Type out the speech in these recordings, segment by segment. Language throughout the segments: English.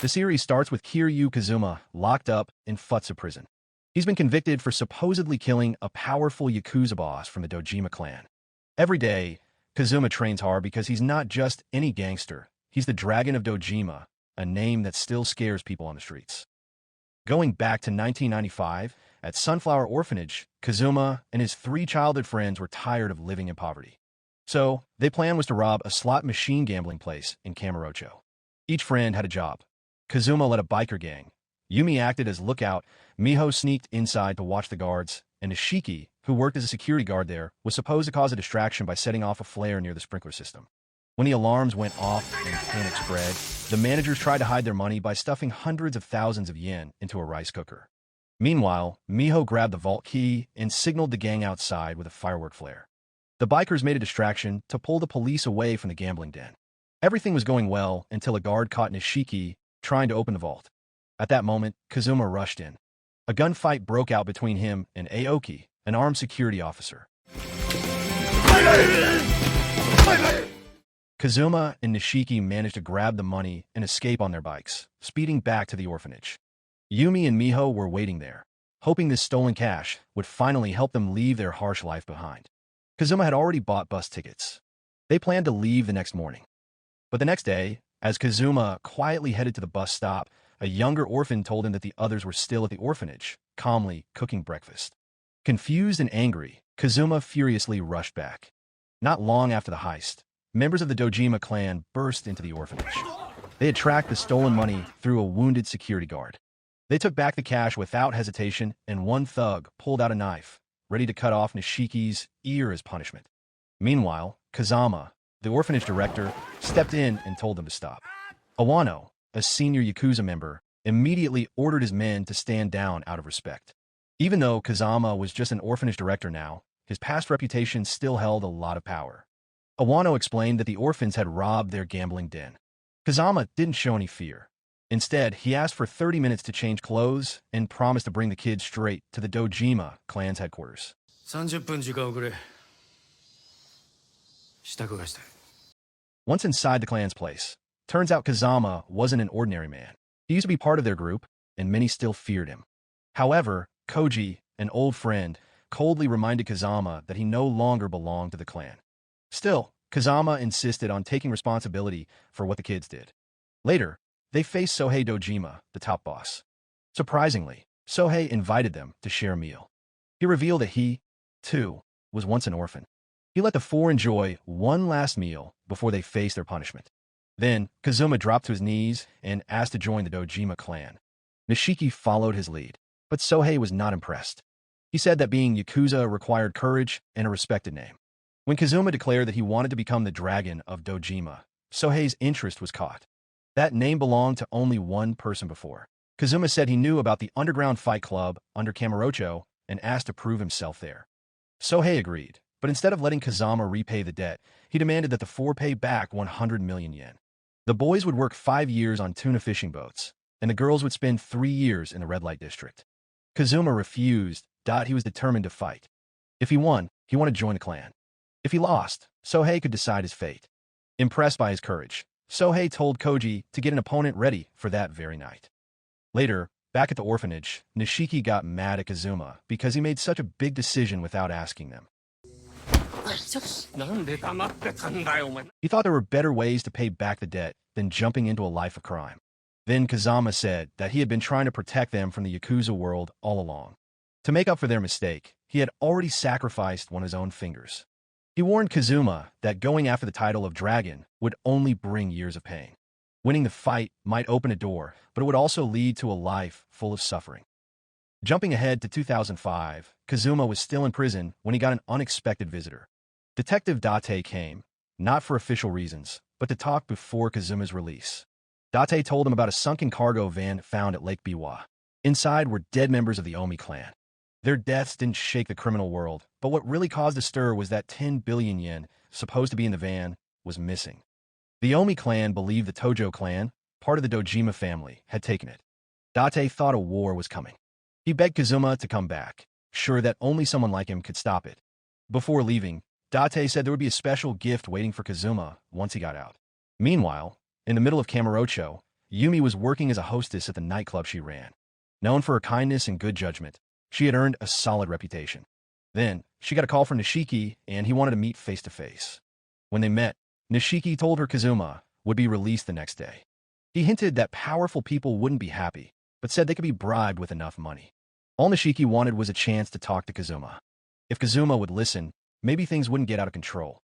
The series starts with Kiryu Kazuma locked up in Futsu prison. He's been convicted for supposedly killing a powerful Yakuza boss from the Dojima clan. Every day, Kazuma trains hard because he's not just any gangster. He's the Dragon of Dojima, a name that still scares people on the streets. Going back to 1995, at Sunflower Orphanage, Kazuma and his 3 childhood friends were tired of living in poverty. So, their plan was to rob a slot machine gambling place in Kamurocho. Each friend had a job. Kazuma led a biker gang. Yumi acted as lookout, Miho sneaked inside to watch the guards, and Nishiki, who worked as a security guard there, was supposed to cause a distraction by setting off a flare near the sprinkler system. When the alarms went off and panic spread, the managers tried to hide their money by stuffing hundreds of thousands of yen into a rice cooker. Meanwhile, Miho grabbed the vault key and signaled the gang outside with a firework flare. The bikers made a distraction to pull the police away from the gambling den. Everything was going well until a guard caught Nishiki trying to open the vault. At that moment, Kazuma rushed in. A gunfight broke out between him and Aoki, an armed security officer. Kazuma and Nishiki managed to grab the money and escape on their bikes, speeding back to the orphanage. Yumi and Miho were waiting there, hoping this stolen cash would finally help them leave their harsh life behind. Kazuma had already bought bus tickets. They planned to leave the next morning. But the next day, as Kazuma quietly headed to the bus stop, a younger orphan told him that the others were still at the orphanage, calmly cooking breakfast. Confused and angry, Kazuma furiously rushed back. Not long after the heist, members of the Dojima clan burst into the orphanage. They had tracked the stolen money through a wounded security guard. They took back the cash without hesitation, and one thug pulled out a knife, ready to cut off Nishiki's ear as punishment. Meanwhile, Kazama, the orphanage director, stepped in and told them to stop. Awano, a senior Yakuza member, immediately ordered his men to stand down out of respect. Even though Kazama was just an orphanage director now, his past reputation still held a lot of power. Awano explained that the orphans had robbed their gambling den. Kazama didn't show any fear. Instead, he asked for 30 minutes to change clothes and promised to bring the kids straight to the Dojima clan's headquarters. 30分時間遅れ。支度がしたい。 Once inside the clan's place, turns out Kazama wasn't an ordinary man. He used to be part of their group, and many still feared him. However, Koji, an old friend, coldly reminded Kazama that he no longer belonged to the clan. Still, Kazama insisted on taking responsibility for what the kids did. Later, they faced Sohei Dojima, the top boss. Surprisingly, Sohei invited them to share a meal. He revealed that he, too, was once an orphan. He let the 4 enjoy one last meal before they faced their punishment. Then, Kazuma dropped to his knees and asked to join the Dojima clan. Nishiki followed his lead, but Sohei was not impressed. He said that being Yakuza required courage and a respected name. When Kazuma declared that he wanted to become the Dragon of Dojima, Sohei's interest was caught. That name belonged to only one person before. Kazuma said he knew about the underground fight club under Kamurocho and asked to prove himself there. Sohei agreed, but instead of letting Kazama repay the debt, he demanded that the 4 pay back 100 million yen. The boys would work 5 years on tuna fishing boats, and the girls would spend 3 years in the red light district. Kazuma refused. He was determined to fight. If he won, he wanted to join the clan. If he lost, Sohei could decide his fate. Impressed by his courage, Sohei told Koji to get an opponent ready for that very night. Later, back at the orphanage, Nishiki got mad at Kazuma because he made such a big decision without asking them. He thought there were better ways to pay back the debt than jumping into a life of crime. Then Kazama said that he had been trying to protect them from the Yakuza world all along. To make up for their mistake, he had already sacrificed one of his own fingers. He warned Kazuma that going after the title of Dragon would only bring years of pain. Winning the fight might open a door, but it would also lead to a life full of suffering. Jumping ahead to 2005, Kazuma was still in prison when he got an unexpected visitor. Detective Date came, not for official reasons, but to talk before Kazuma's release. Date told him about a sunken cargo van found at Lake Biwa. Inside were dead members of the Omi clan. Their deaths didn't shake the criminal world, but what really caused a stir was that 10 billion yen, supposed to be in the van, was missing. The Omi clan believed the Tojo clan, part of the Dojima family, had taken it. Date thought a war was coming. He begged Kazuma to come back, sure that only someone like him could stop it. Before leaving, Date said there would be a special gift waiting for Kazuma once he got out. Meanwhile, in the middle of Kamurocho, Yumi was working as a hostess at the nightclub she ran. Known for her kindness and good judgment, she had earned a solid reputation. Then, she got a call from Nishiki, and he wanted to meet face-to-face. When they met, Nishiki told her Kazuma would be released the next day. He hinted that powerful people wouldn't be happy, but said they could be bribed with enough money. All Nishiki wanted was a chance to talk to Kazuma. If Kazuma would listen, maybe things wouldn't get out of control.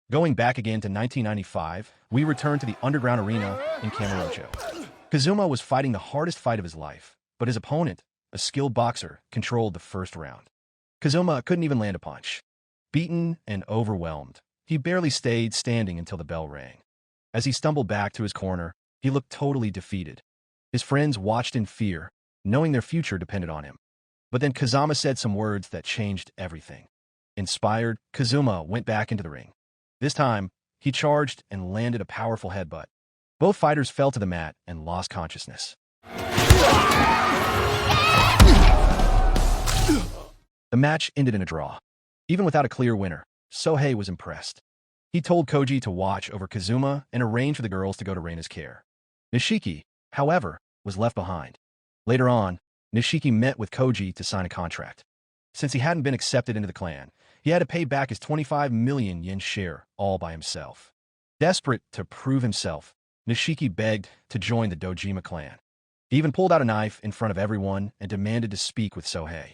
Going back again to 1995, we return to the underground arena in Kamurocho. Kazuma was fighting the hardest fight of his life, but his opponent, a skilled boxer, controlled the first round. Kazuma couldn't even land a punch. Beaten and overwhelmed, he barely stayed standing until the bell rang. As he stumbled back to his corner, he looked totally defeated. His friends watched in fear, knowing their future depended on him. But then Kazama said some words that changed everything. Inspired, Kazuma went back into the ring. This time, he charged and landed a powerful headbutt. Both fighters fell to the mat and lost consciousness. The match ended in a draw. Even without a clear winner, Sohei was impressed. He told Koji to watch over Kazuma and arrange for the girls to go to Reina's care. Nishiki, however, was left behind. Later on, Nishiki met with Koji to sign a contract. Since he hadn't been accepted into the clan, he had to pay back his 25 million yen share all by himself. Desperate to prove himself, Nishiki begged to join the Dojima clan. He even pulled out a knife in front of everyone and demanded to speak with Sohei.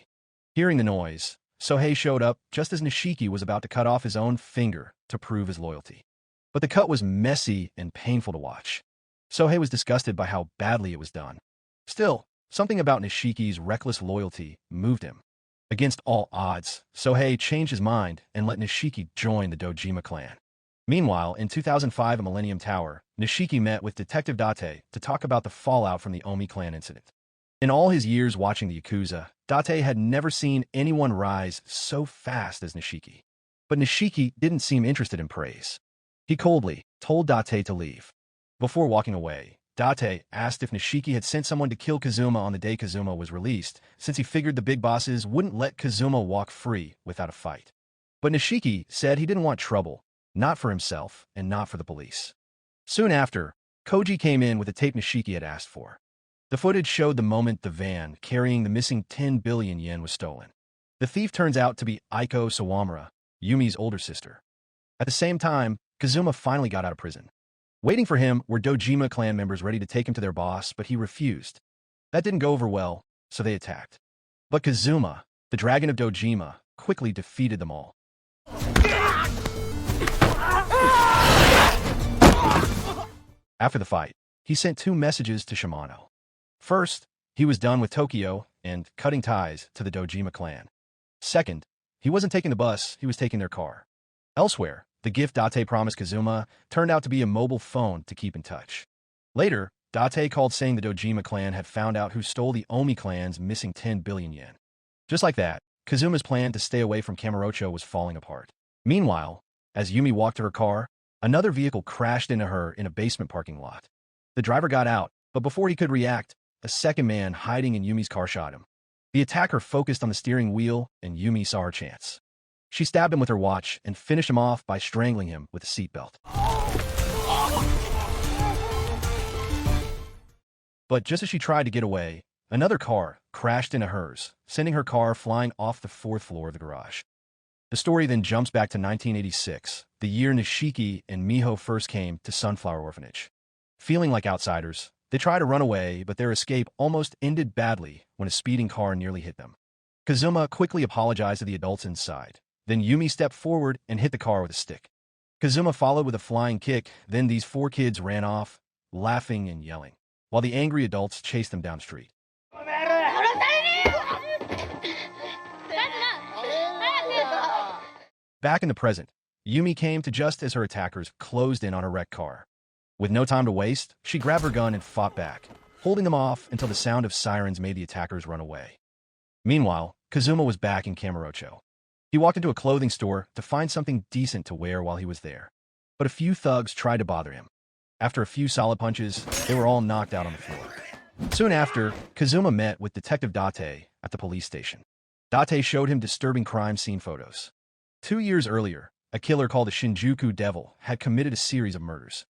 Hearing the noise, Sohei showed up just as Nishiki was about to cut off his own finger to prove his loyalty. But the cut was messy and painful to watch. Sohei was disgusted by how badly it was done. Still, something about Nishiki's reckless loyalty moved him. Against all odds, Sohei changed his mind and let Nishiki join the Dojima clan. Meanwhile, in 2005 at Millennium Tower, Nishiki met with Detective Date to talk about the fallout from the Omi clan incident. In all his years watching the Yakuza, Date had never seen anyone rise so fast as Nishiki. But Nishiki didn't seem interested in praise. He coldly told Date to leave. Before walking away, Date asked if Nishiki had sent someone to kill Kazuma on the day Kazuma was released, since he figured the big bosses wouldn't let Kazuma walk free without a fight. But Nishiki said he didn't want trouble, not for himself and not for the police. Soon after, Koji came in with the tape Nishiki had asked for. The footage showed the moment the van carrying the missing 10 billion yen was stolen. The thief turns out to be Aiko Sawamura, Yumi's older sister. At the same time, Kazuma finally got out of prison. Waiting for him were Dojima clan members ready to take him to their boss, but he refused. That didn't go over well, so they attacked. But Kazuma, the dragon of Dojima, quickly defeated them all. After the fight, he sent 2 messages to Shimano. First, he was done with Tokyo and cutting ties to the Dojima clan. Second, he wasn't taking the bus, he was taking their car. Elsewhere, the gift Date promised Kazuma turned out to be a mobile phone to keep in touch. Later, Date called saying the Dojima clan had found out who stole the Omi clan's missing 10 billion yen. Just like that, Kazuma's plan to stay away from Kamurocho was falling apart. Meanwhile, as Yumi walked to her car, another vehicle crashed into her in a basement parking lot. The driver got out, but before he could react, a second man hiding in Yumi's car shot him. The attacker focused on the steering wheel, and Yumi saw her chance. She stabbed him with her watch and finished him off by strangling him with a seatbelt. But just as she tried to get away, another car crashed into hers, sending her car flying off the 4th floor of the garage. The story then jumps back to 1986, the year Nishiki and Miho first came to Sunflower Orphanage. Feeling like outsiders, they try to run away, but their escape almost ended badly when a speeding car nearly hit them. Kazuma quickly apologized to the adults inside. Then Yumi stepped forward and hit the car with a stick. Kazuma followed with a flying kick, then these 4 kids ran off, laughing and yelling, while the angry adults chased them down the street. Back in the present, Yumi came to just as her attackers closed in on her wrecked car. With no time to waste, she grabbed her gun and fought back, holding them off until the sound of sirens made the attackers run away. Meanwhile, Kazuma was back in Kamurocho. He walked into a clothing store to find something decent to wear while he was there. But a few thugs tried to bother him. After a few solid punches, they were all knocked out on the floor. Soon after, Kazuma met with Detective Date at the police station. Date showed him disturbing crime scene photos. 2 years earlier, a killer called the Shinjuku Devil had committed a series of murders.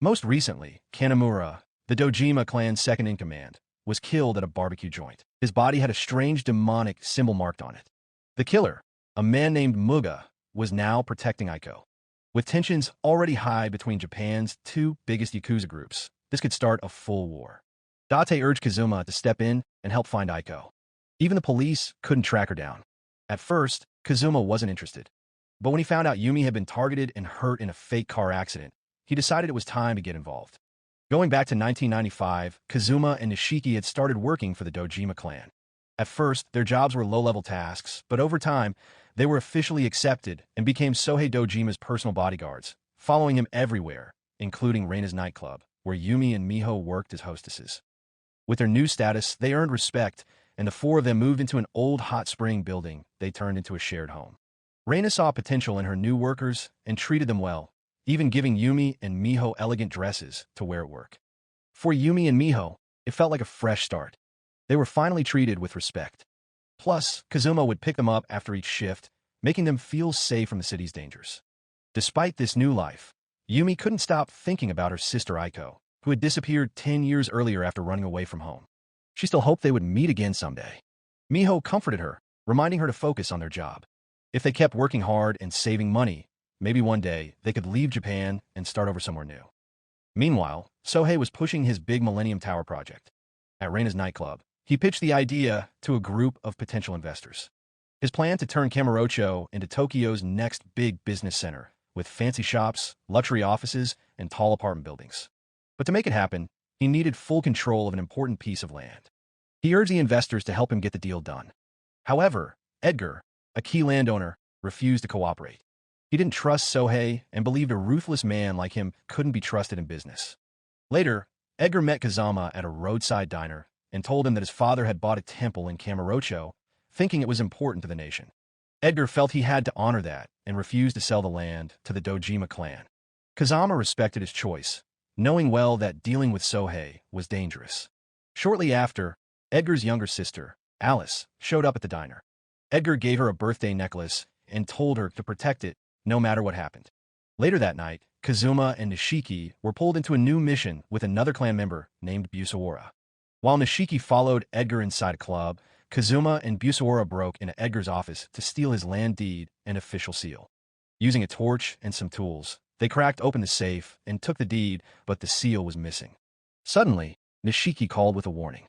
Most recently, Kanamura, the Dojima clan's second-in-command, was killed at a barbecue joint. His body had a strange demonic symbol marked on it. The killer, a man named Muga, was now protecting Aiko. With tensions already high between Japan's two biggest Yakuza groups, this could start a full war. Date urged Kazuma to step in and help find Aiko. Even the police couldn't track her down. At first, Kazuma wasn't interested. But when he found out Yumi had been targeted and hurt in a fake car accident, he decided it was time to get involved. Going back to 1995, Kazuma and Nishiki had started working for the Dojima clan. At first, their jobs were low-level tasks, but over time, they were officially accepted and became Sohei Dojima's personal bodyguards, following him everywhere, including Reina's nightclub, where Yumi and Miho worked as hostesses. With their new status, they earned respect, and the four of them moved into an old hot spring building they turned into a shared home. Reina saw potential in her new workers and treated them well, even giving Yumi and Miho elegant dresses to wear at work. For Yumi and Miho, it felt like a fresh start. They were finally treated with respect. Plus, Kazuma would pick them up after each shift, making them feel safe from the city's dangers. Despite this new life, Yumi couldn't stop thinking about her sister Aiko, who had disappeared 10 years earlier after running away from home. She still hoped they would meet again someday. Miho comforted her, reminding her to focus on their job. If they kept working hard and saving money, maybe one day they could leave Japan and start over somewhere new. Meanwhile, Sohei was pushing his big Millennium Tower project. At Reina's nightclub, he pitched the idea to a group of potential investors. His plan to turn Kamurocho into Tokyo's next big business center, with fancy shops, luxury offices, and tall apartment buildings. But to make it happen, he needed full control of an important piece of land. He urged the investors to help him get the deal done. However, Edgar, a key landowner, refused to cooperate. He didn't trust Sohei and believed a ruthless man like him couldn't be trusted in business. Later, Edgar met Kazama at a roadside diner and told him that his father had bought a temple in Kamurocho, thinking it was important to the nation. Edgar felt he had to honor that and refused to sell the land to the Dojima clan. Kazama respected his choice, knowing well that dealing with Sohei was dangerous. Shortly after, Edgar's younger sister, Alice, showed up at the diner. Edgar gave her a birthday necklace and told her to protect it no matter what happened. Later that night, Kazuma and Nishiki were pulled into a new mission with another clan member named Busawara. While Nishiki followed Edgar inside a club, Kazuma and Busawara broke into Edgar's office to steal his land deed and official seal. Using a torch and some tools, they cracked open the safe and took the deed, but the seal was missing. Suddenly, Nishiki called with a warning.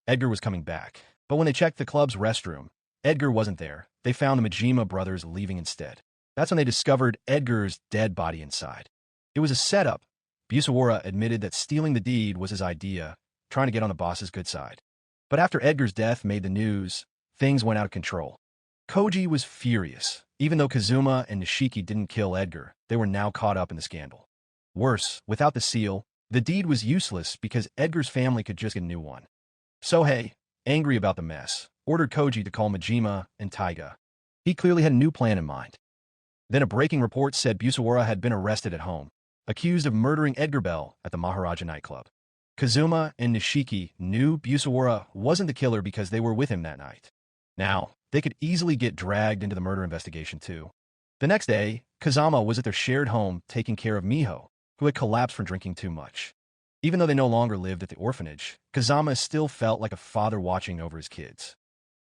Edgar was coming back, but when they checked the club's restroom, Edgar wasn't there. They found the Majima brothers leaving instead. That's when they discovered Edgar's dead body inside. It was a setup. Busawara admitted that stealing the deed was his idea, trying to get on the boss's good side. But after Edgar's death made the news, things went out of control. Koji was furious. Even though Kazuma and Nishiki didn't kill Edgar, they were now caught up in the scandal. Worse, without the seal, the deed was useless because Edgar's family could just get a new one. Sohei, angry about the mess, ordered Koji to call Majima and Taiga. He clearly had a new plan in mind. Then a breaking report said Busawara had been arrested at home, accused of murdering Edgar Bell at the Maharaja nightclub. Kazuma and Nishiki knew Busawara wasn't the killer because they were with him that night. Now, they could easily get dragged into the murder investigation too. The next day, Kazama was at their shared home taking care of Miho, who had collapsed from drinking too much. Even though they no longer lived at the orphanage, Kazama still felt like a father watching over his kids.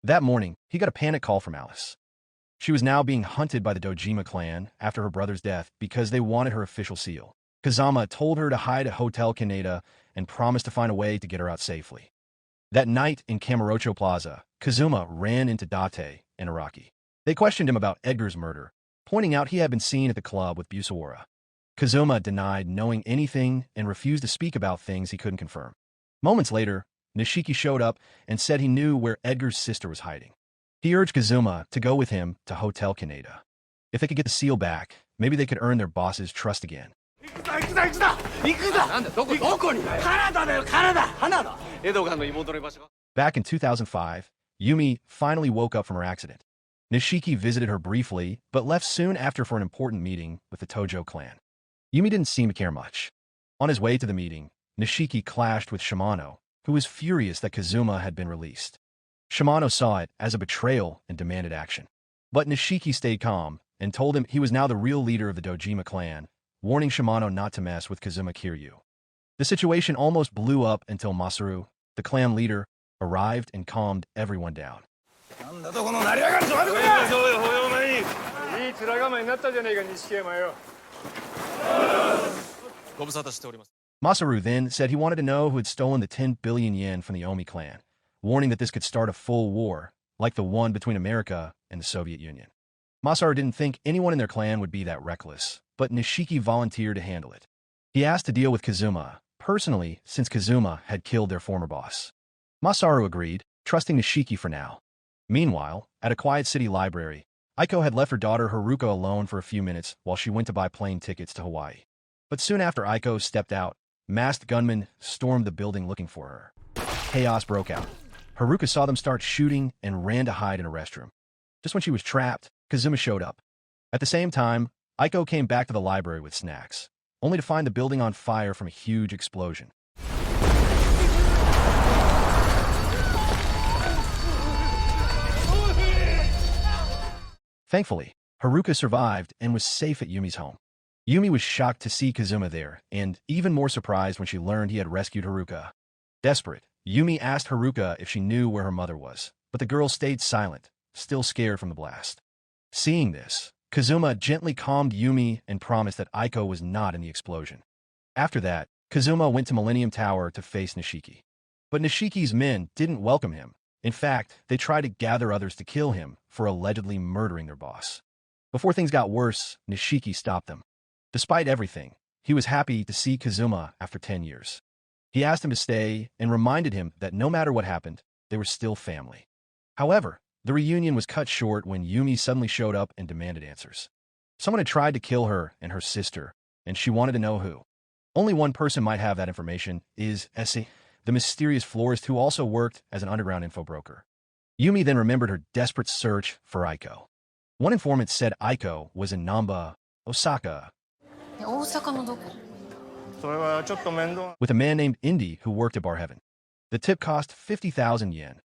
That morning, he got a panic call from Alice. She was now being hunted by the Dojima clan after her brother's death because they wanted her official seal. Kazama told her to hide at Hotel Kaneda and promised to find a way to get her out safely. That night in Kamurocho Plaza, Kazuma ran into Date and Araki. They questioned him about Edgar's murder, pointing out he had been seen at the club with Busawara. Kazuma denied knowing anything and refused to speak about things he couldn't confirm. Moments later, Nishiki showed up and said he knew where Edgar's sister was hiding. He urged Kazuma to go with him to Hotel Kaneda. If they could get the seal back, maybe they could earn their boss's trust again. Back in 2005, Yumi finally woke up from her accident. Nishiki visited her briefly, but left soon after for an important meeting with the Tojo clan. Yumi didn't seem to care much. On his way to the meeting, Nishiki clashed with Shimano, who was furious that Kazuma had been released. Shimano saw it as a betrayal and demanded action. But Nishiki stayed calm and told him he was now the real leader of the Dojima clan, warning Shimano not to mess with Kazuma Kiryu. The situation almost blew up until Masaru, the clan leader, arrived and calmed everyone down. Masaru then said he wanted to know who had stolen the 10 billion yen from the Omi clan, warning that this could start a full war, like the one between America and the Soviet Union. Masaru didn't think anyone in their clan would be that reckless, but Nishiki volunteered to handle it. He asked to deal with Kazuma, personally, since Kazuma had killed their former boss. Masaru agreed, trusting Nishiki for now. Meanwhile, at a quiet city library, Aiko had left her daughter Haruka alone for a few minutes while she went to buy plane tickets to Hawaii. But soon after Aiko stepped out, masked gunmen stormed the building looking for her. Chaos broke out. Haruka saw them start shooting and ran to hide in a restroom. Just when she was trapped, Kazuma showed up. At the same time, Aiko came back to the library with snacks, only to find the building on fire from a huge explosion. Thankfully, Haruka survived and was safe at Yumi's home. Yumi was shocked to see Kazuma there, and even more surprised when she learned he had rescued Haruka. Desperate, Yumi asked Haruka if she knew where her mother was, but the girl stayed silent, still scared from the blast. Seeing this, Kazuma gently calmed Yumi and promised that Aiko was not in the explosion. After that, Kazuma went to Millennium Tower to face Nishiki. But Nishiki's men didn't welcome him. In fact, they tried to gather others to kill him for allegedly murdering their boss. Before things got worse, Nishiki stopped them. Despite everything, he was happy to see Kazuma after 10 years. He asked him to stay and reminded him that no matter what happened, they were still family. However, the reunion was cut short when Yumi suddenly showed up and demanded answers. Someone had tried to kill her and her sister, and she wanted to know who. Only one person might have that information, is Essie, the mysterious florist who also worked as an underground info broker. Yumi then remembered her desperate search for Aiko. One informant said Aiko was in Namba, Osaka, with a man named Indy who worked at Bar Heaven. The tip cost 50,000 yen.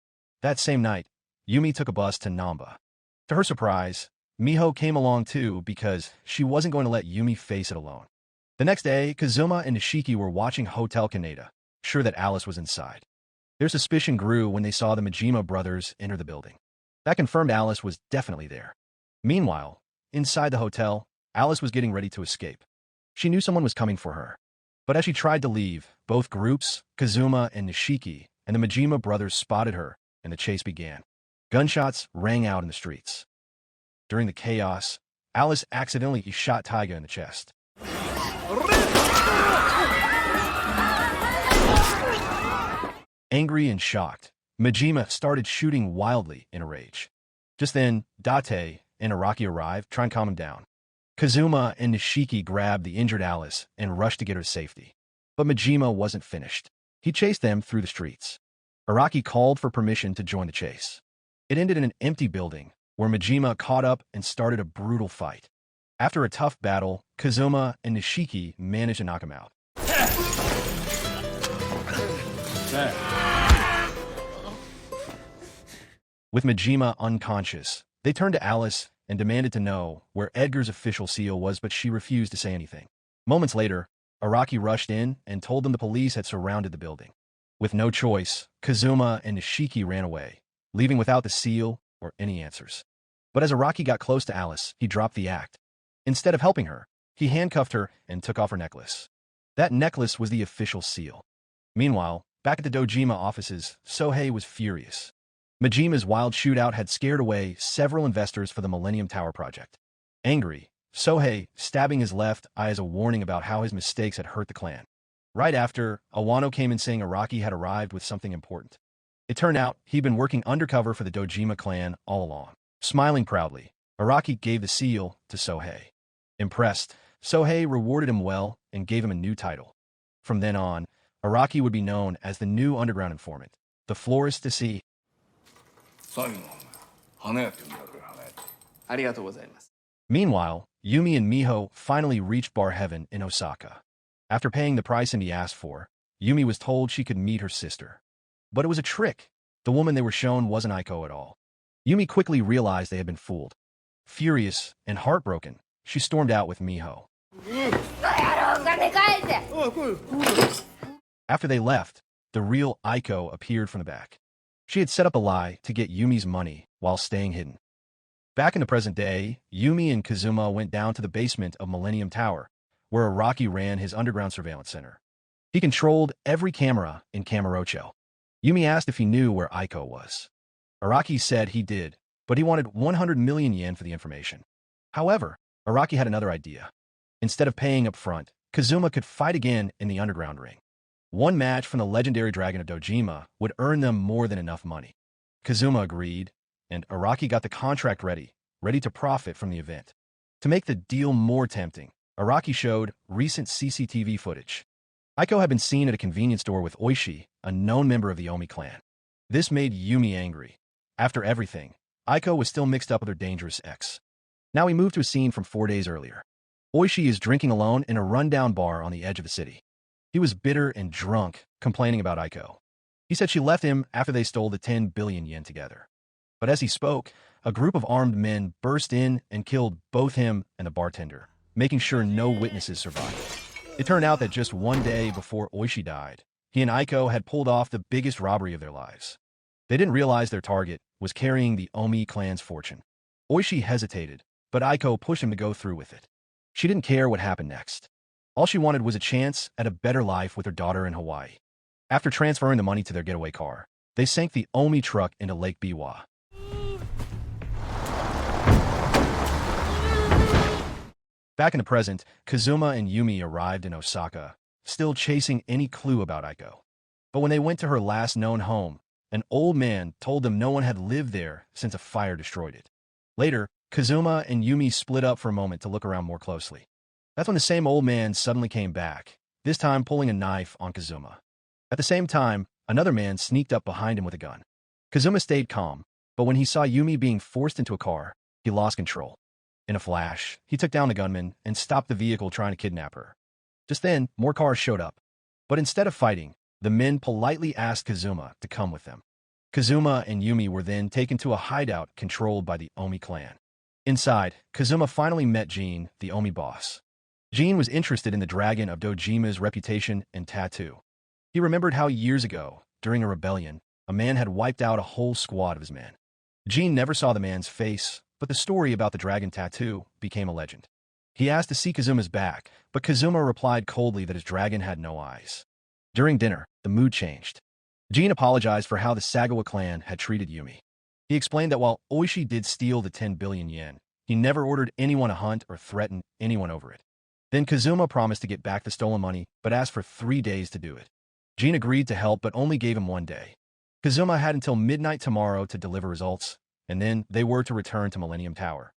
That same night, Yumi took a bus to Namba. To her surprise, Miho came along too because she wasn't going to let Yumi face it alone. The next day, Kazuma and Nishiki were watching Hotel Kaneda, sure that Alice was inside. Their suspicion grew when they saw the Majima brothers enter the building. That confirmed Alice was definitely there. Meanwhile, inside the hotel, Alice was getting ready to escape. She knew someone was coming for her. But as she tried to leave, both groups, Kazuma and Nishiki, and the Majima brothers spotted her, and the chase began. Gunshots rang out in the streets. During the chaos, Alice accidentally shot Taiga in the chest. Angry and shocked, Majima started shooting wildly in a rage. Just then, Date and Araki arrived, trying to calm him down. Kazuma and Nishiki grabbed the injured Alice and rushed to get her to safety. But Majima wasn't finished. He chased them through the streets. Araki called for permission to join the chase. It ended in an empty building, where Majima caught up and started a brutal fight. After a tough battle, Kazuma and Nishiki managed to knock him out. With Majima unconscious, they turned to Alice and demanded to know where Edgar's official seal was, but she refused to say anything. Moments later, Araki rushed in and told them the police had surrounded the building. With no choice, Kazuma and Nishiki ran away, leaving without the seal or any answers. But as Araki got close to Alice, he dropped the act. Instead of helping her, he handcuffed her and took off her necklace. That necklace was the official seal. Meanwhile, back at the Dojima offices, Sohei was furious. Majima's wild shootout had scared away several investors for the Millennium Tower project. Angry, Sohei stabbing his left eye as a warning about how his mistakes had hurt the clan. Right after, Awano came in saying Araki had arrived with something important. It turned out he'd been working undercover for the Dojima clan all along. Smiling proudly, Araki gave the seal to Sohei. Impressed, Sohei rewarded him well and gave him a new title. From then on, Araki would be known as the new underground informant, the florist to see. Meanwhile, Yumi and Miho finally reached Bar Heaven in Osaka. After paying the price Indy asked for, Yumi was told she could meet her sister. But it was a trick. The woman they were shown wasn't Aiko at all. Yumi quickly realized they had been fooled. Furious and heartbroken, she stormed out with Miho. After they left, the real Aiko appeared from the back. She had set up a lie to get Yumi's money while staying hidden. Back in the present day, Yumi and Kazuma went down to the basement of Millennium Tower, where Araki ran his underground surveillance center. He controlled every camera in Kamurocho. Yumi asked if he knew where Aiko was. Araki said he did, but he wanted 100 million yen for the information. However, Araki had another idea. Instead of paying up front, Kazuma could fight again in the underground ring. One match from the legendary dragon of Dojima would earn them more than enough money. Kazuma agreed, and Araki got the contract ready to profit from the event. To make the deal more tempting, Araki showed recent CCTV footage. Aiko had been seen at a convenience store with Oishi, a known member of the Omi clan. This made Yumi angry. After everything, Aiko was still mixed up with her dangerous ex. Now we move to a scene from 4 days earlier. Oishi is drinking alone in a rundown bar on the edge of the city. He was bitter and drunk, complaining about Aiko. He said she left him after they stole the 10 billion yen together. But as he spoke, a group of armed men burst in and killed both him and the bartender, making sure no witnesses survived. It turned out that just 1 day before Oishi died, he and Aiko had pulled off the biggest robbery of their lives. They didn't realize their target was carrying the Omi clan's fortune. Oishi hesitated, but Aiko pushed him to go through with it. She didn't care what happened next. All she wanted was a chance at a better life with her daughter in Hawaii. After transferring the money to their getaway car, they sank the Omi truck into Lake Biwa. Back in the present, Kazuma and Yumi arrived in Osaka, still chasing any clue about Aiko. But when they went to her last known home, an old man told them no one had lived there since a fire destroyed it. Later, Kazuma and Yumi split up for a moment to look around more closely. That's when the same old man suddenly came back, this time pulling a knife on Kazuma. At the same time, another man sneaked up behind him with a gun. Kazuma stayed calm, but when he saw Yumi being forced into a car, he lost control. In a flash, he took down the gunman and stopped the vehicle trying to kidnap her. Just then, more cars showed up. But instead of fighting, the men politely asked Kazuma to come with them. Kazuma and Yumi were then taken to a hideout controlled by the Omi clan. Inside, Kazuma finally met Jin, the Omi boss. Jin was interested in the dragon of Dojima's reputation and tattoo. He remembered how years ago, during a rebellion, a man had wiped out a whole squad of his men. Jin never saw the man's face, but the story about the dragon tattoo became a legend. He asked to see Kazuma's back, but Kazuma replied coldly that his dragon had no eyes. During dinner, the mood changed. Jin apologized for how the Sagawa clan had treated Yumi. He explained that while Oishi did steal the 10 billion yen, he never ordered anyone to hunt or threaten anyone over it. Then Kazuma promised to get back the stolen money, but asked for 3 days to do it. Jin agreed to help, but only gave him 1 day. Kazuma had until midnight tomorrow to deliver results, and then they were to return to Millennium Tower.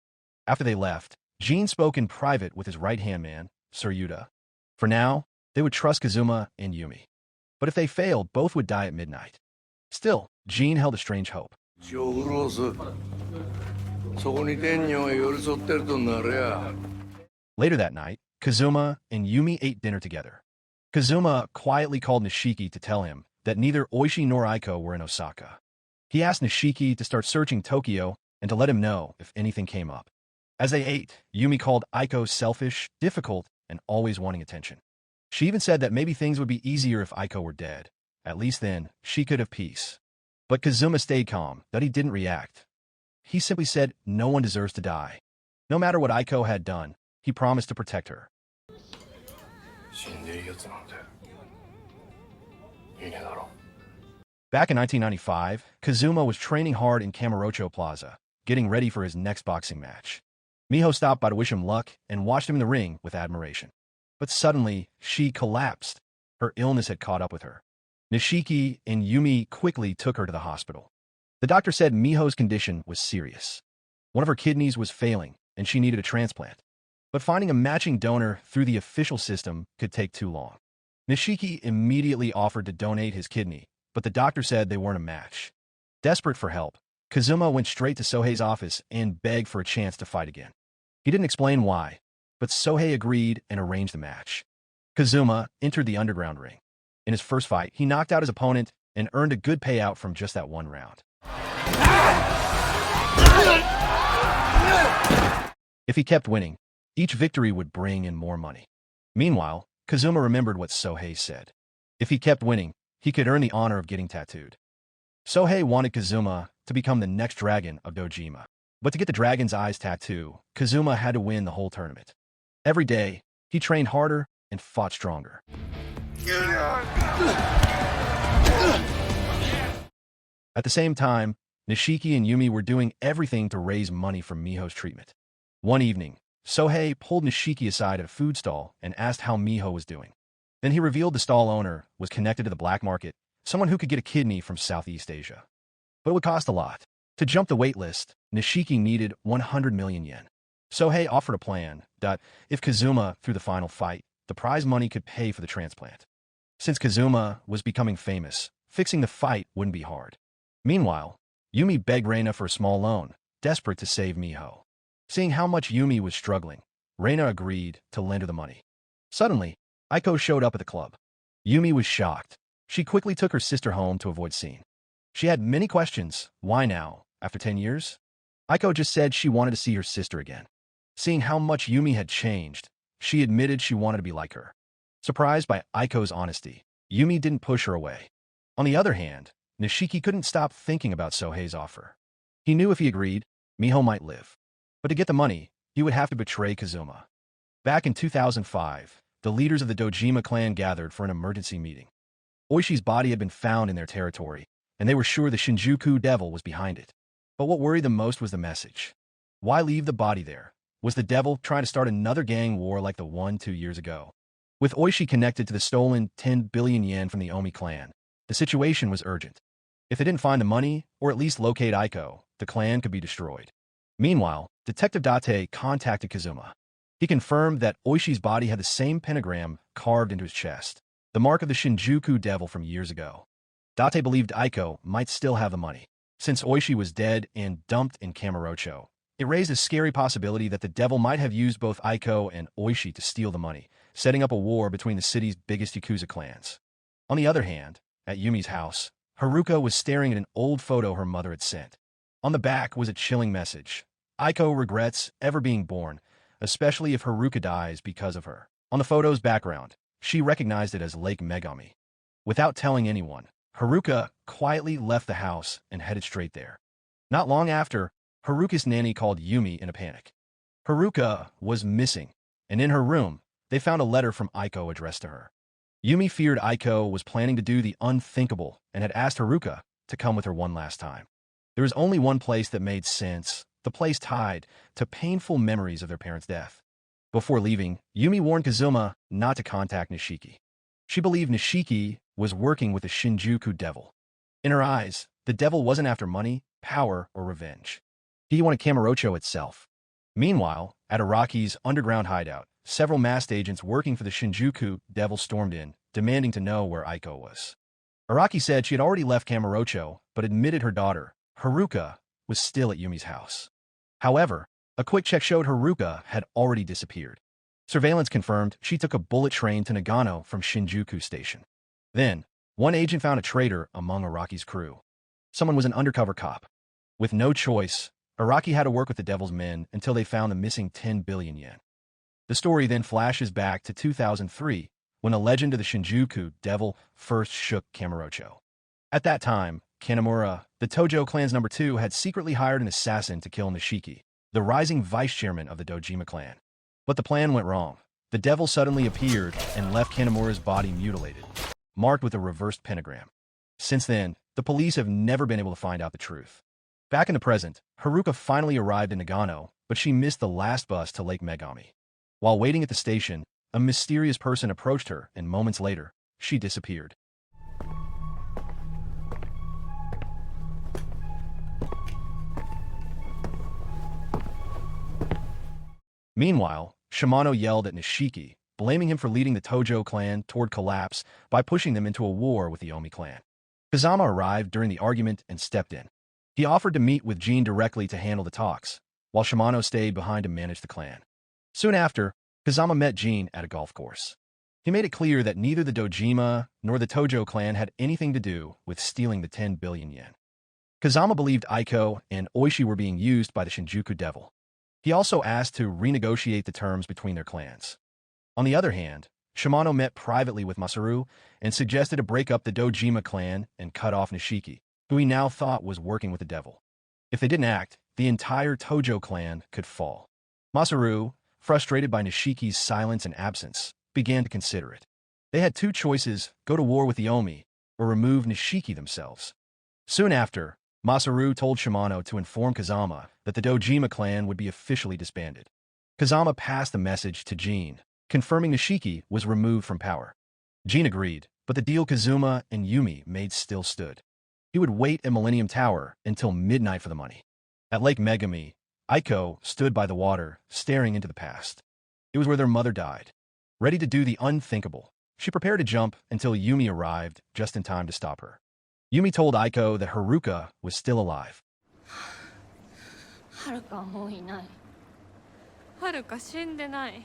After they left, Jin spoke in private with his right-hand man, Sir Yuta. For now, they would trust Kazuma and Yumi. But if they failed, both would die at midnight. Still, Jin held a strange hope. Later that night, Kazuma and Yumi ate dinner together. Kazuma quietly called Nishiki to tell him that neither Oishi nor Aiko were in Osaka. He asked Nishiki to start searching Tokyo and to let him know if anything came up. As they ate, Yumi called Aiko selfish, difficult, and always wanting attention. She even said that maybe things would be easier if Aiko were dead. At least then, she could have peace. But Kazuma stayed calm, that he didn't react. He simply said no one deserves to die. No matter what Aiko had done, he promised to protect her. Back in 1995, Kazuma was training hard in Kamurocho Plaza, getting ready for his next boxing match. Miho stopped by to wish him luck and watched him in the ring with admiration. But suddenly, she collapsed. Her illness had caught up with her. Nishiki and Yumi quickly took her to the hospital. The doctor said Miho's condition was serious. One of her kidneys was failing, and she needed a transplant. But finding a matching donor through the official system could take too long. Nishiki immediately offered to donate his kidney, but the doctor said they weren't a match. Desperate for help, Kazuma went straight to Sohei's office and begged for a chance to fight again. He didn't explain why, but Sohei agreed and arranged the match. Kazuma entered the underground ring. In his first fight, he knocked out his opponent and earned a good payout from just that one round. If he kept winning, each victory would bring in more money. Meanwhile, Kazuma remembered what Sohei said. If he kept winning, he could earn the honor of getting tattooed. Sohei wanted Kazuma to become the next dragon of Dojima. But to get the dragon's eyes tattoo, Kazuma had to win the whole tournament. Every day, he trained harder and fought stronger. At the same time, Nishiki and Yumi were doing everything to raise money for Miho's treatment. One evening, Sohei pulled Nishiki aside at a food stall and asked how Miho was doing. Then he revealed the stall owner was connected to the black market, someone who could get a kidney from Southeast Asia. But it would cost a lot. To jump the wait list, Nishiki needed 100 million yen. Sohei offered a plan that, if Kazuma threw the final fight, the prize money could pay for the transplant. Since Kazuma was becoming famous, fixing the fight wouldn't be hard. Meanwhile, Yumi begged Reina for a small loan, desperate to save Miho. Seeing how much Yumi was struggling, Reina agreed to lend her the money. Suddenly, Aiko showed up at the club. Yumi was shocked. She quickly took her sister home to avoid scene. She had many questions. Why now, after 10 years? Aiko just said she wanted to see her sister again. Seeing how much Yumi had changed, she admitted she wanted to be like her. Surprised by Aiko's honesty, Yumi didn't push her away. On the other hand, Nishiki couldn't stop thinking about Sohei's offer. He knew if he agreed, Miho might live. But to get the money, he would have to betray Kazuma. Back in 2005, the leaders of the Dojima clan gathered for an emergency meeting. Oishi's body had been found in their territory, and they were sure the Shinjuku devil was behind it. But what worried them most was the message. Why leave the body there? Was the devil trying to start another gang war like the one 2 years ago? With Oishi connected to the stolen 10 billion yen from the Omi clan, the situation was urgent. If they didn't find the money, or at least locate Aiko, the clan could be destroyed. Meanwhile, Detective Date contacted Kazuma. He confirmed that Oishi's body had the same pentagram carved into his chest, the mark of the Shinjuku devil from years ago. Date believed Aiko might still have the money. Since Oishi was dead and dumped in Kamurocho, it raised a scary possibility that the devil might have used both Aiko and Oishi to steal the money, setting up a war between the city's biggest Yakuza clans. On the other hand, at Yumi's house, Haruka was staring at an old photo her mother had sent. On the back was a chilling message. Aiko regrets ever being born, especially if Haruka dies because of her. On the photo's background, she recognized it as Lake Megami. Without telling anyone, Haruka quietly left the house and headed straight there. Not long after, Haruka's nanny called Yumi in a panic. Haruka was missing, and in her room, they found a letter from Aiko addressed to her. Yumi feared Aiko was planning to do the unthinkable and had asked Haruka to come with her one last time. There was only one place that made sense, the place tied to painful memories of their parents' death. Before leaving, Yumi warned Kazuma not to contact Nishiki. She believed Nishiki was working with the Shinjuku devil. In her eyes, the devil wasn't after money, power, or revenge. He wanted Kamurocho itself. Meanwhile, at Araki's underground hideout, several masked agents working for the Shinjuku devil stormed in, demanding to know where Aiko was. Araki said she had already left Kamurocho, but admitted her daughter, Haruka, was still at Yumi's house. However, a quick check showed Haruka had already disappeared. Surveillance confirmed she took a bullet train to Nagano from Shinjuku Station. Then, one agent found a traitor among Araki's crew. Someone was an undercover cop. With no choice, Araki had to work with the devil's men until they found the missing 10 billion yen. The story then flashes back to 2003, when a legend of the Shinjuku devil first shook Kamurocho. At that time, Kanamura, the Tojo clan's number 2, had secretly hired an assassin to kill Nishiki, the rising vice-chairman of the Dojima clan. But the plan went wrong. The devil suddenly appeared and left Kanamura's body mutilated, marked with a reversed pentagram. Since then, the police have never been able to find out the truth. Back in the present, Haruka finally arrived in Nagano, but she missed the last bus to Lake Megami. While waiting at the station, a mysterious person approached her, and moments later, she disappeared. Meanwhile, Shimano yelled at Nishiki, blaming him for leading the Tojo clan toward collapse by pushing them into a war with the Omi clan. Kazama arrived during the argument and stepped in. He offered to meet with Jin directly to handle the talks, while Shimano stayed behind to manage the clan. Soon after, Kazama met Jin at a golf course. He made it clear that neither the Dojima nor the Tojo clan had anything to do with stealing the 10 billion yen. Kazama believed Aiko and Oishi were being used by the Shinjuku devil. He also asked to renegotiate the terms between their clans. On the other hand, Shimano met privately with Masaru and suggested to break up the Dojima clan and cut off Nishiki, who he now thought was working with the devil. If they didn't act, the entire Tojo clan could fall. Masaru, frustrated by Nishiki's silence and absence, began to consider it. They had two choices: go to war with the Omi, or remove Nishiki themselves. Soon after, Masaru told Shimano to inform Kazama that the Dojima clan would be officially disbanded. Kazama passed the message to Jin, confirming Nishiki was removed from power. Jin agreed, but the deal Kazuma and Yumi made still stood. He would wait at Millennium Tower until midnight for the money. At Lake Megami, Aiko stood by the water, staring into the past. It was where their mother died. Ready to do the unthinkable, she prepared to jump until Yumi arrived just in time to stop her. Yumi told Aiko that Haruka was still alive. はるかはもういない。はるか死んでない。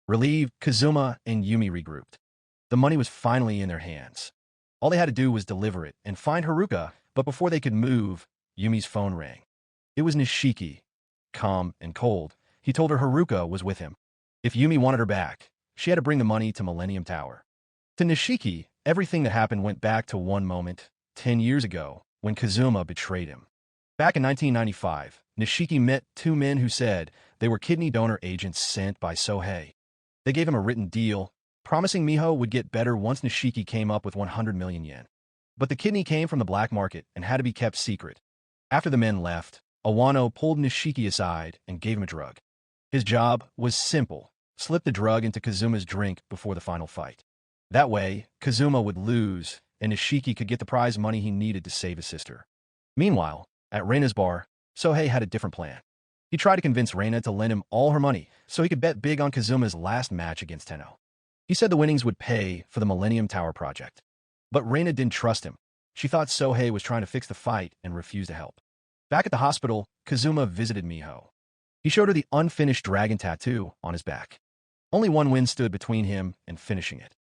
Relieved, Kazuma and Yumi regrouped. The money was finally in their hands. All they had to do was deliver it and find Haruka, but before they could move, Yumi's phone rang. It was Nishiki. Calm and cold, he told her Haruka was with him. If Yumi wanted her back, she had to bring the money to Millennium Tower. To Nishiki, everything that happened went back to one moment, 10 years ago, when Kazuma betrayed him. Back in 1995, Nishiki met two men who said they were kidney donor agents sent by Sohei. They gave him a written deal, promising Miho would get better once Nishiki came up with 100 million yen. But the kidney came from the black market and had to be kept secret. After the men left, Awano pulled Nishiki aside and gave him a drug. His job was simple: slip the drug into Kazuma's drink before the final fight. That way, Kazuma would lose, and Nishiki could get the prize money he needed to save his sister. Meanwhile, at Reina's bar, Sohei had a different plan. He tried to convince Reina to lend him all her money so he could bet big on Kazuma's last match against Tenno. He said the winnings would pay for the Millennium Tower project. But Reina didn't trust him. She thought Sohei was trying to fix the fight and refused to help. Back at the hospital, Kazuma visited Miho. He showed her the unfinished dragon tattoo on his back. Only one win stood between him and finishing it.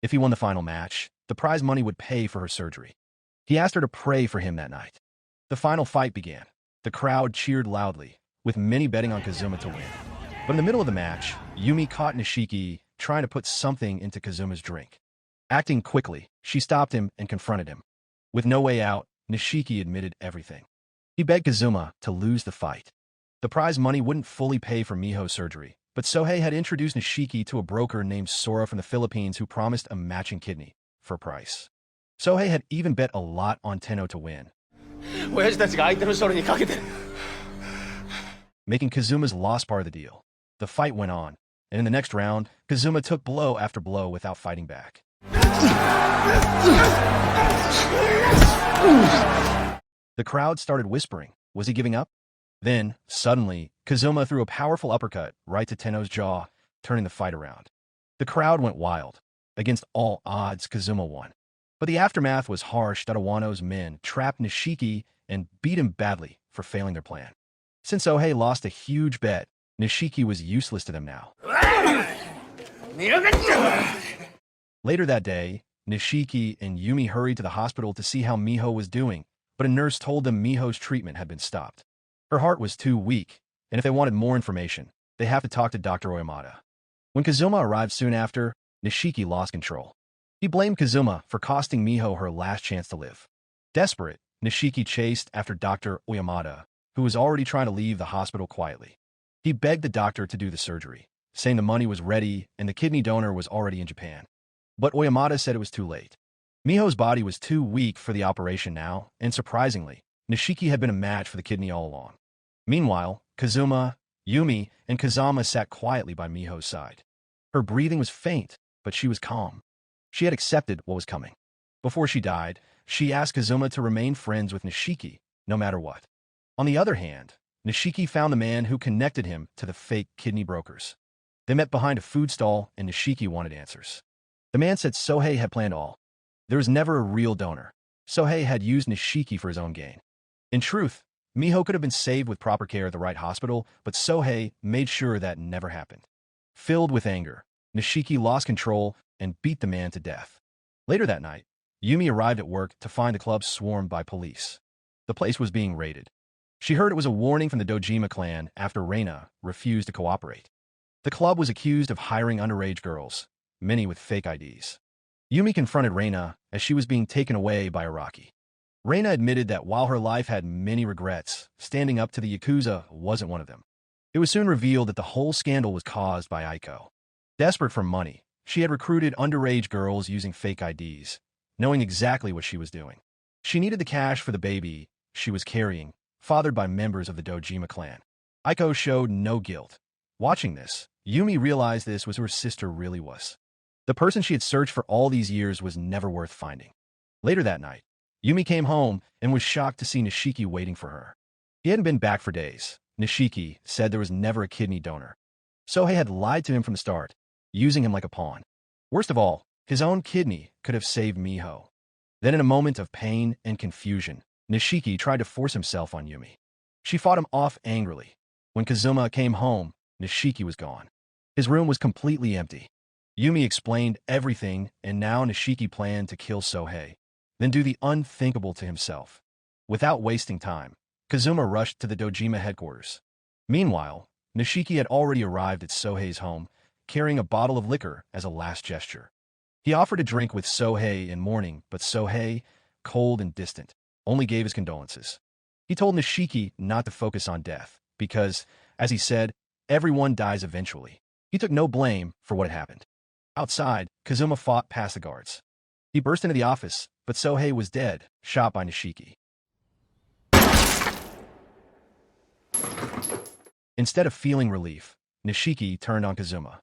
If he won the final match, the prize money would pay for her surgery. He asked her to pray for him that night. The final fight began. The crowd cheered loudly, with many betting on Kazuma to win. But in the middle of the match, Yumi caught Nishiki trying to put something into Kazuma's drink. Acting quickly, she stopped him and confronted him. With no way out, Nishiki admitted everything. He begged Kazuma to lose the fight. The prize money wouldn't fully pay for Miho's surgery, but Sohei had introduced Nishiki to a broker named Sora from the Philippines who promised a matching kidney for a price. Sohei had even bet a lot on Tenno to win, making Kazuma's loss part of the deal. The fight went on, and in the next round, Kazuma took blow after blow without fighting back. The crowd started whispering, was he giving up? Then, suddenly, Kazuma threw a powerful uppercut right to Tenno's jaw, turning the fight around. The crowd went wild. Against all odds, Kazuma won. But the aftermath was harsh that Awano's men trapped Nishiki and beat him badly for failing their plan. Since Sohei lost a huge bet, Nishiki was useless to them now. Later that day, Nishiki and Yumi hurried to the hospital to see how Miho was doing, but a nurse told them Miho's treatment had been stopped. Her heart was too weak, and if they wanted more information, they have to talk to Dr. Oyamada. When Kazuma arrived soon after, Nishiki lost control. He blamed Kazuma for costing Miho her last chance to live. Desperate, Nishiki chased after Dr. Oyamada, who was already trying to leave the hospital quietly. He begged the doctor to do the surgery, saying the money was ready and the kidney donor was already in Japan. But Oyamada said it was too late. Miho's body was too weak for the operation now, and surprisingly, Nishiki had been a match for the kidney all along. Meanwhile, Kazuma, Yumi, and Kazama sat quietly by Miho's side. Her breathing was faint, but she was calm. She had accepted what was coming. Before she died, she asked Kazuma to remain friends with Nishiki, no matter what. On the other hand, Nishiki found the man who connected him to the fake kidney brokers. They met behind a food stall, and Nishiki wanted answers. The man said Sohei had planned all. There was never a real donor. Sohei had used Nishiki for his own gain. In truth, Miho could have been saved with proper care at the right hospital, but Sohei made sure that never happened. Filled with anger, Nishiki lost control and beat the man to death. Later that night, Yumi arrived at work to find the club swarmed by police. The place was being raided. She heard it was a warning from the Dojima clan after Reina refused to cooperate. The club was accused of hiring underage girls, many with fake IDs. Yumi confronted Reina as she was being taken away by Araki. Reina admitted that while her life had many regrets, standing up to the Yakuza wasn't one of them. It was soon revealed that the whole scandal was caused by Aiko. Desperate for money, she had recruited underage girls using fake IDs, knowing exactly what she was doing. She needed the cash for the baby she was carrying, fathered by members of the Dojima clan. Aiko showed no guilt. Watching this, Yumi realized this was who her sister really was. The person she had searched for all these years was never worth finding. Later that night, Yumi came home and was shocked to see Nishiki waiting for her. He hadn't been back for days. Nishiki said there was never a kidney donor. Sohei had lied to him from the start, using him like a pawn. Worst of all, his own kidney could have saved Miho. Then in a moment of pain and confusion, Nishiki tried to force himself on Yumi. She fought him off angrily. When Kazuma came home, Nishiki was gone. His room was completely empty. Yumi explained everything, and now Nishiki planned to kill Sohei, then do the unthinkable to himself. Without wasting time, Kazuma rushed to the Dojima headquarters. Meanwhile, Nishiki had already arrived at Sohei's home, carrying a bottle of liquor as a last gesture. He offered to drink with Sohei in mourning, but Sohei, cold and distant, only gave his condolences. He told Nishiki not to focus on death, because, as he said, everyone dies eventually. He took no blame for what had happened. Outside, Kazuma fought past the guards. He burst into the office, but Sohei was dead, shot by Nishiki. Instead of feeling relief, Nishiki turned on Kazuma.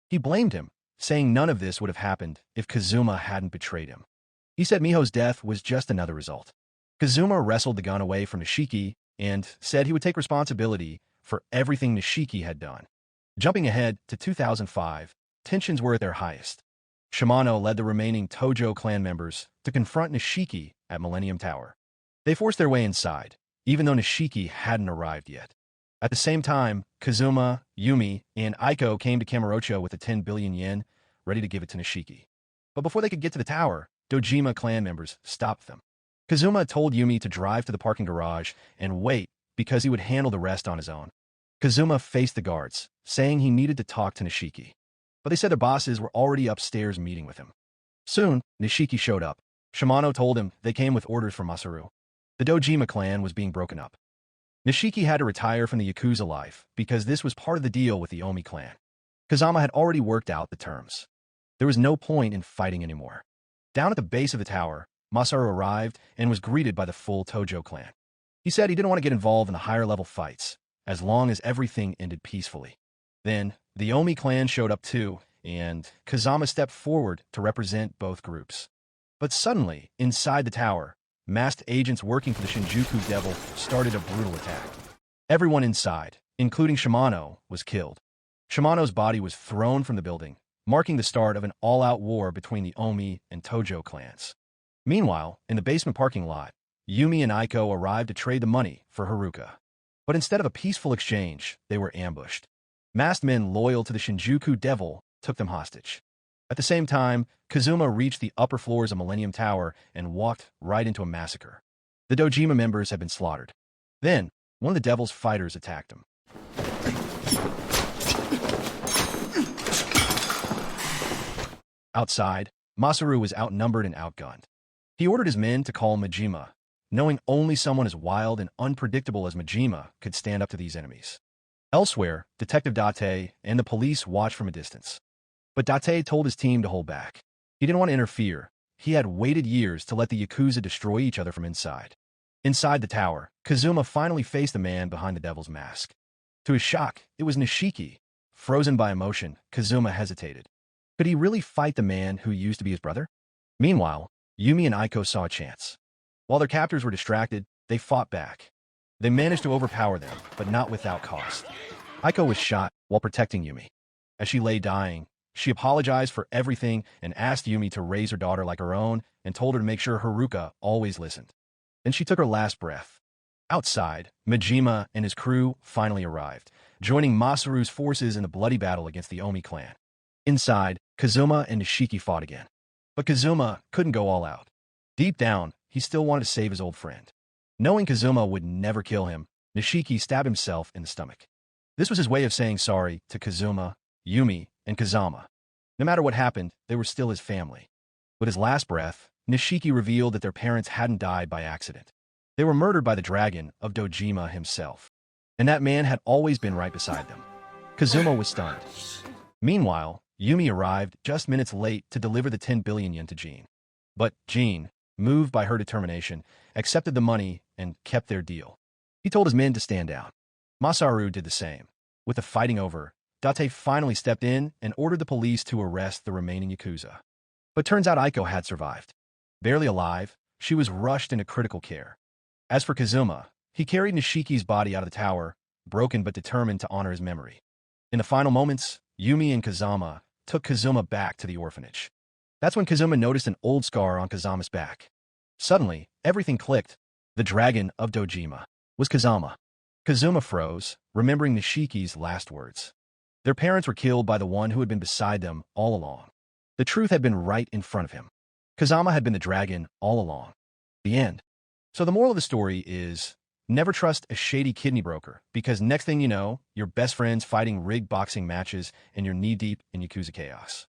He blamed him, saying none of this would have happened if Kazuma hadn't betrayed him. He said Miho's death was just another result. Kazuma wrestled the gun away from Nishiki and said he would take responsibility for everything Nishiki had done. Jumping ahead to 2005, tensions were at their highest. Shimano led the remaining Tojo clan members to confront Nishiki at Millennium Tower. They forced their way inside, even though Nishiki hadn't arrived yet. At the same time, Kazuma, Yumi, and Aiko came to Kamurocho with the 10 billion yen, ready to give it to Nishiki. But before they could get to the tower, Dojima clan members stopped them. Kazuma told Yumi to drive to the parking garage and wait because he would handle the rest on his own. Kazuma faced the guards, saying he needed to talk to Nishiki. But they said their bosses were already upstairs meeting with him. Soon, Nishiki showed up. Shimano told him they came with orders from Masaru. The Dojima clan was being broken up. Nishiki had to retire from the Yakuza life because this was part of the deal with the Omi clan. Kazama had already worked out the terms. There was no point in fighting anymore. Down at the base of the tower, Masaru arrived and was greeted by the full Tojo clan. He said he didn't want to get involved in the higher-level fights, as long as everything ended peacefully. Then, the Omi clan showed up too, and Kazama stepped forward to represent both groups. But suddenly, inside the tower, masked agents working for the Shinjuku Devil started a brutal attack. Everyone inside, including Shimano, was killed. Shimano's body was thrown from the building, marking the start of an all-out war between the Omi and Tojo clans. Meanwhile, in the basement parking lot, Yumi and Aiko arrived to trade the money for Haruka. But instead of a peaceful exchange, they were ambushed. Masked men loyal to the Shinjuku Devil took them hostage. At the same time, Kazuma reached the upper floors of Millennium Tower and walked right into a massacre. The Dojima members had been slaughtered. Then, one of the Devil's fighters attacked him. Outside, Masaru was outnumbered and outgunned. He ordered his men to call Majima, knowing only someone as wild and unpredictable as Majima could stand up to these enemies. Elsewhere, Detective Date and the police watched from a distance. But Date told his team to hold back. He didn't want to interfere. He had waited years to let the Yakuza destroy each other from inside. Inside the tower, Kazuma finally faced the man behind the devil's mask. To his shock, it was Nishiki. Frozen by emotion, Kazuma hesitated. Could he really fight the man who used to be his brother? Meanwhile, Yumi and Aiko saw a chance. While their captors were distracted, they fought back. They managed to overpower them, but not without cost. Aiko was shot while protecting Yumi. As she lay dying, she apologized for everything and asked Yumi to raise her daughter like her own and told her to make sure Haruka always listened. Then she took her last breath. Outside, Majima and his crew finally arrived, joining Masaru's forces in the bloody battle against the Omi clan. Inside, Kazuma and Nishiki fought again. But Kazuma couldn't go all out. Deep down, he still wanted to save his old friend. Knowing Kazuma would never kill him, Nishiki stabbed himself in the stomach. This was his way of saying sorry to Kazuma, Yumi, and Kazama. No matter what happened, they were still his family. With his last breath, Nishiki revealed that their parents hadn't died by accident. They were murdered by the dragon of Dojima himself. And that man had always been right beside them. Kazuma was stunned. Meanwhile, Yumi arrived just minutes late to deliver the 10 billion yen to Jean. But Jean, moved by her determination, accepted the money and kept their deal. He told his men to stand down. Masaru did the same. With the fighting over, Date finally stepped in and ordered the police to arrest the remaining Yakuza. But turns out Aiko had survived. Barely alive, she was rushed into critical care. As for Kazuma, he carried Nishiki's body out of the tower, broken but determined to honor his memory. In the final moments, Yumi and Kazama took Kazuma back to the orphanage. That's when Kazuma noticed an old scar on Kazuma's back. Suddenly, everything clicked. The dragon of Dojima was Kazama. Kazuma froze, remembering Nishiki's last words. Their parents were killed by the one who had been beside them all along. The truth had been right in front of him. Kazama had been the dragon all along. The end. So the moral of the story is, never trust a shady kidney broker, because next thing you know, your best friend's fighting rigged boxing matches and you're knee-deep in Yakuza chaos.